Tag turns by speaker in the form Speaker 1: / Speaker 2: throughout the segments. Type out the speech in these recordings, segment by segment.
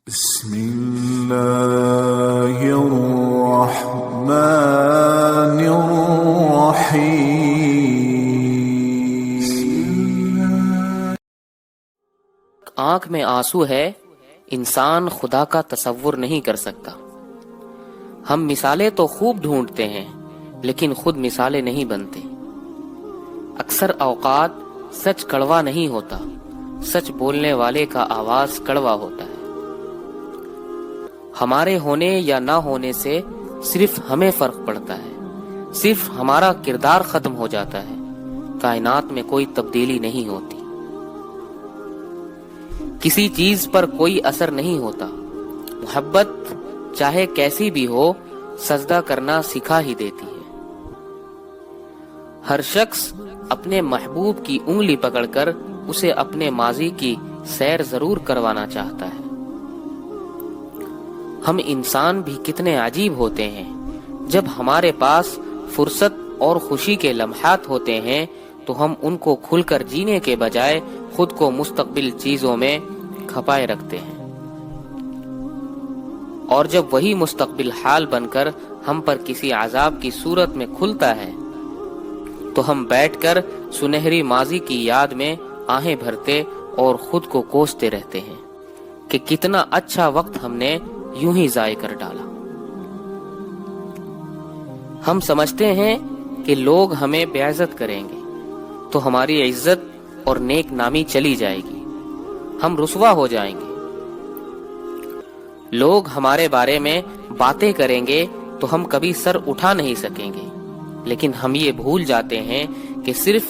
Speaker 1: بسم اللہ الرحمن الرحیم۔
Speaker 2: آنکھ میں آنسو ہے، انسان خدا کا تصور نہیں کر سکتا۔ ہم مثالیں تو خوب ڈھونڈتے ہیں لیکن خود مثالیں نہیں بنتے۔ اکثر اوقات سچ کڑوا نہیں ہوتا، سچ بولنے والے کا آواز کڑوا ہوتا ہے۔ ہمارے ہونے یا نہ ہونے سے صرف ہمیں فرق پڑتا ہے، صرف ہمارا کردار ختم ہو جاتا ہے، کائنات میں کوئی تبدیلی نہیں ہوتی، کسی چیز پر کوئی اثر نہیں ہوتا۔ محبت چاہے کیسی بھی ہو، سجدہ کرنا سکھا ہی دیتی ہے۔ ہر شخص اپنے محبوب کی انگلی پکڑ کر اسے اپنے ماضی کی سیر ضرور کروانا چاہتا ہے۔ ہم انسان بھی کتنے عجیب ہوتے ہیں، جب ہمارے پاس فرصت اور خوشی کے لمحات ہوتے ہیں تو ہم ان کو کھل کر جینے کے بجائے خود کو مستقبل چیزوں میں کھپائے رکھتے ہیں، اور جب وہی مستقبل حال بن کر ہم پر کسی عذاب کی صورت میں کھلتا ہے تو ہم بیٹھ کر سنہری ماضی کی یاد میں آہیں بھرتے اور خود کو کوستے رہتے ہیں کہ کتنا اچھا وقت ہم نے یوں ہی ضائع کر ڈالا۔ ہم سمجھتے ہیں کہ لوگ ہمیں بے عزت کریں گے تو ہماری عزت اور نیک نامی چلی جائے گی، ہم رسوا ہو جائیں گے۔ لوگ ہمارے بارے میں باتیں کریں گے تو ہم کبھی سر اٹھا نہیں سکیں گے، لیکن ہم یہ بھول جاتے ہیں کہ صرف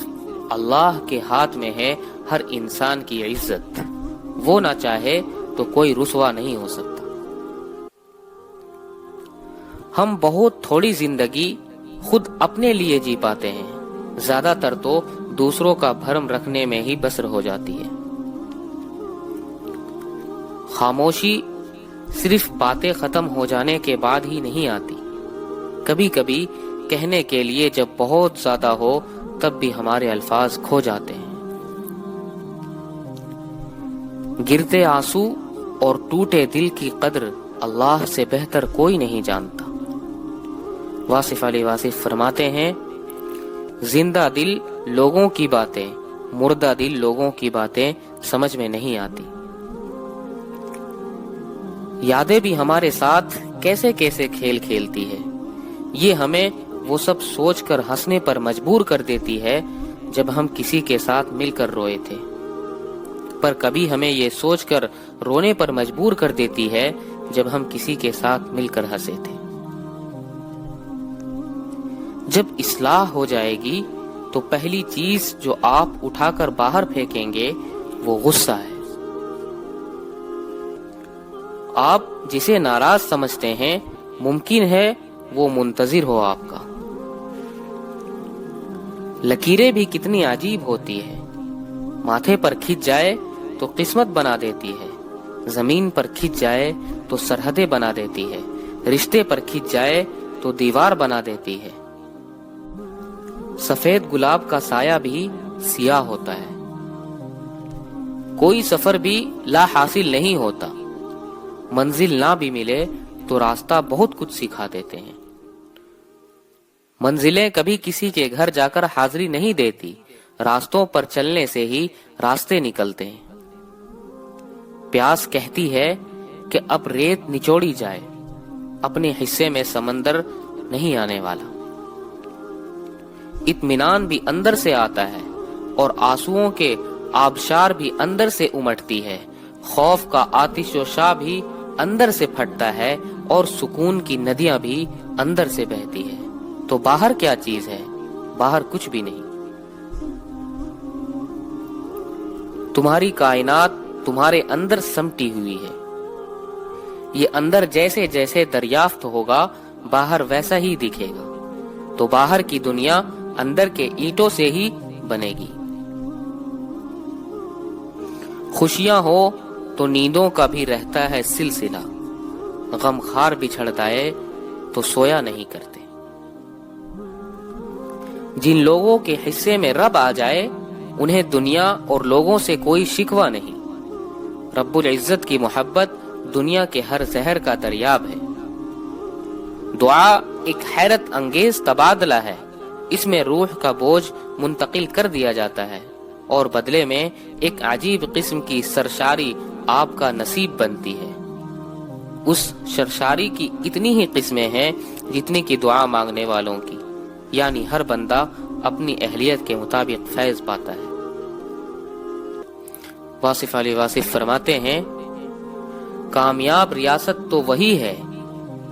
Speaker 2: اللہ کے ہاتھ میں ہے ہر انسان کی عزت، وہ نہ چاہے تو کوئی رسوا نہیں ہو سکتا۔ ہم بہت تھوڑی زندگی خود اپنے لیے جی پاتے ہیں، زیادہ تر تو دوسروں کا بھرم رکھنے میں ہی بسر ہو جاتی ہے۔ خاموشی صرف باتیں ختم ہو جانے کے بعد ہی نہیں آتی، کبھی کبھی کہنے کے لیے جب بہت زیادہ ہو تب بھی ہمارے الفاظ کھو جاتے ہیں۔ گرتے آنسو اور ٹوٹے دل کی قدر اللہ سے بہتر کوئی نہیں جانتا۔ واصف علی واصف فرماتے ہیں، زندہ دل لوگوں کی باتیں، مردہ دل لوگوں کی باتیں سمجھ میں نہیں آتی۔ یادیں بھی ہمارے ساتھ کیسے کیسے کھیل کھیلتی ہے، یہ ہمیں وہ سب سوچ کر ہنسنے پر مجبور کر دیتی ہے جب ہم کسی کے ساتھ مل کر روئے تھے، پر کبھی ہمیں یہ سوچ کر رونے پر مجبور کر دیتی ہے جب ہم کسی کے ساتھ مل کر ہنسے تھے۔ جب اصلاح ہو جائے گی تو پہلی چیز جو آپ اٹھا کر باہر پھینکیں گے وہ غصہ ہے۔ آپ جسے ناراض سمجھتے ہیں ممکن ہے وہ منتظر ہو آپ کا۔ لکیریں بھی کتنی عجیب ہوتی ہے، ماتھے پر کھنچ جائے تو قسمت بنا دیتی ہے، زمین پر کھنچ جائے تو سرحدیں بنا دیتی ہے، رشتے پر کھنچ جائے تو دیوار بنا دیتی ہے۔ سفید گلاب کا سایہ بھی سیاہ ہوتا ہے۔ کوئی سفر بھی لا حاصل نہیں ہوتا، منزل نہ بھی ملے تو راستہ بہت کچھ سکھا دیتے ہیں۔ منزلیں کبھی کسی کے گھر جا کر حاضری نہیں دیتی، راستوں پر چلنے سے ہی راستے نکلتے ہیں۔ پیاس کہتی ہے کہ اب ریت نچوڑی جائے، اپنے حصے میں سمندر نہیں آنے والا۔ اطمینان بھی اندر سے آتا ہے اور آنسوؤں کے آبشار بھی اندر سے امٹتی ہے، خوف کا آتش و شع بھی اندر سے پھٹتا ہے اور سکون کی ندیاں بھی اندر سے بہتی ہے۔ تو باہر کیا چیز ہے؟ باہر کچھ بھی نہیں۔ تمہاری کائنات تمہارے اندر سمٹی ہوئی ہے، یہ اندر جیسے جیسے دریافت ہوگا باہر ویسا ہی دکھے گا، تو باہر کی دنیا اندر کے اینٹوں سے ہی بنے گی۔ خوشیاں ہو تو نیندوں کا بھی رہتا ہے سلسلہ، غم خار بچھڑ جائے تو سویا نہیں کرتے۔ جن لوگوں کے حصے میں رب آ جائے انہیں دنیا اور لوگوں سے کوئی شکوہ نہیں۔ رب العزت کی محبت دنیا کے ہر زہر کا دریاب ہے۔ دعا ایک حیرت انگیز تبادلہ ہے، اس میں روح کا بوجھ منتقل کر دیا جاتا ہے اور بدلے میں ایک عجیب قسم کی سرشاری آپ کا نصیب بنتی ہے۔ اس سرشاری کی اتنی ہی قسمیں ہیں جتنی کی دعا مانگنے والوں کی، یعنی ہر بندہ اپنی اہلیت کے مطابق فیض پاتا ہے۔ واصف علی واصف فرماتے ہیں، کامیاب ریاست تو وہی ہے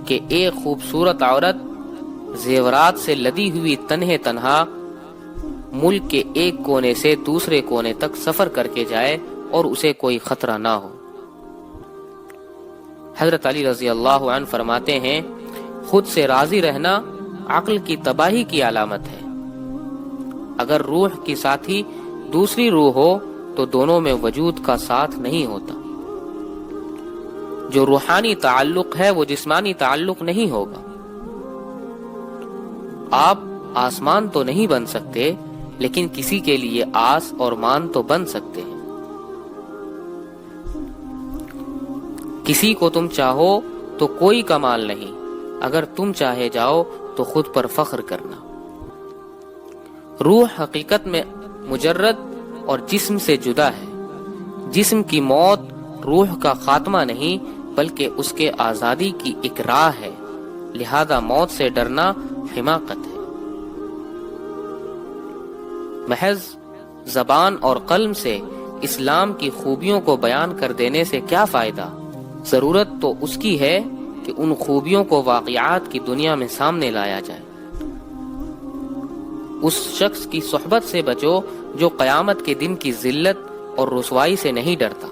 Speaker 2: کہ ایک خوبصورت عورت زیورات سے لدی ہوئی تنہا ملک کے ایک کونے سے دوسرے کونے تک سفر کر کے جائے اور اسے کوئی خطرہ نہ ہو۔ حضرت علی رضی اللہ عنہ فرماتے ہیں، خود سے راضی رہنا عقل کی تباہی کی علامت ہے۔ اگر روح کی ساتھی دوسری روح ہو تو دونوں میں وجود کا ساتھ نہیں ہوتا۔ جو روحانی تعلق ہے وہ جسمانی تعلق نہیں ہوگا۔ آپ آسمان تو نہیں بن سکتے، لیکن کسی کے لیے آس اور مان تو بن سکتے ہیں۔ کسی کو تم چاہو تو کوئی کمال نہیں، اگر تم چاہے جاؤ تو خود پر فخر کرنا۔ روح حقیقت میں مجرد اور جسم سے جدا ہے۔ جسم کی موت روح کا خاتمہ نہیں بلکہ اس کے آزادی کی ایک راہ ہے، لہذا موت سے ڈرنا حماقت ہے۔ محض زبان اور قلم سے اسلام کی خوبیوں کو بیان کر دینے سے کیا فائدہ؟ ضرورت تو اس کی ہے کہ ان خوبیوں کو واقعات کی دنیا میں سامنے لایا جائے۔ اس شخص کی صحبت سے بچو جو قیامت کے دن کی ذلت اور رسوائی سے نہیں ڈرتا۔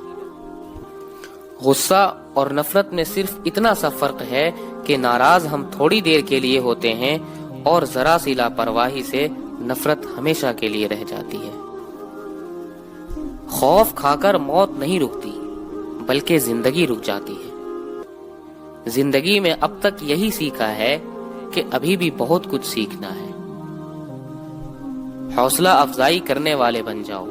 Speaker 2: غصہ اور نفرت میں صرف اتنا سا فرق ہے کہ ناراض ہم تھوڑی دیر کے لیے ہوتے ہیں اور ذرا سی لاپرواہی سے نفرت ہمیشہ کے لیے رہ جاتی ہے۔ خوف کھا کر موت نہیں رکتی بلکہ زندگی رک جاتی ہے۔ زندگی میں اب تک یہی سیکھا ہے کہ ابھی بھی بہت کچھ سیکھنا ہے۔ حوصلہ افزائی کرنے والے بن جاؤ،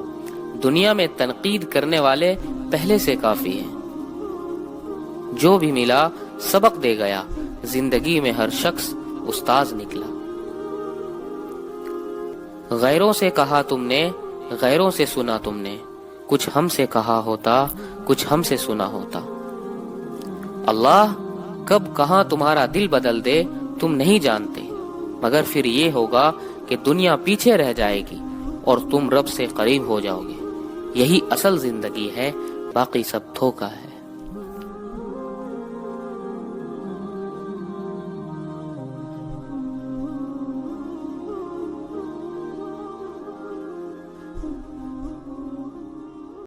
Speaker 2: دنیا میں تنقید کرنے والے پہلے سے کافی ہیں۔ جو بھی ملا سبق دے گیا، زندگی میں ہر شخص استاذ نکلا۔ غیروں سے کہا تم نے، غیروں سے سنا تم نے، کچھ ہم سے کہا ہوتا، کچھ ہم سے سنا ہوتا۔ اللہ کب کہاں تمہارا دل بدل دے تم نہیں جانتے، مگر پھر یہ ہوگا کہ دنیا پیچھے رہ جائے گی اور تم رب سے قریب ہو جاؤ گے۔ یہی اصل زندگی ہے، باقی سب دھوکا ہے۔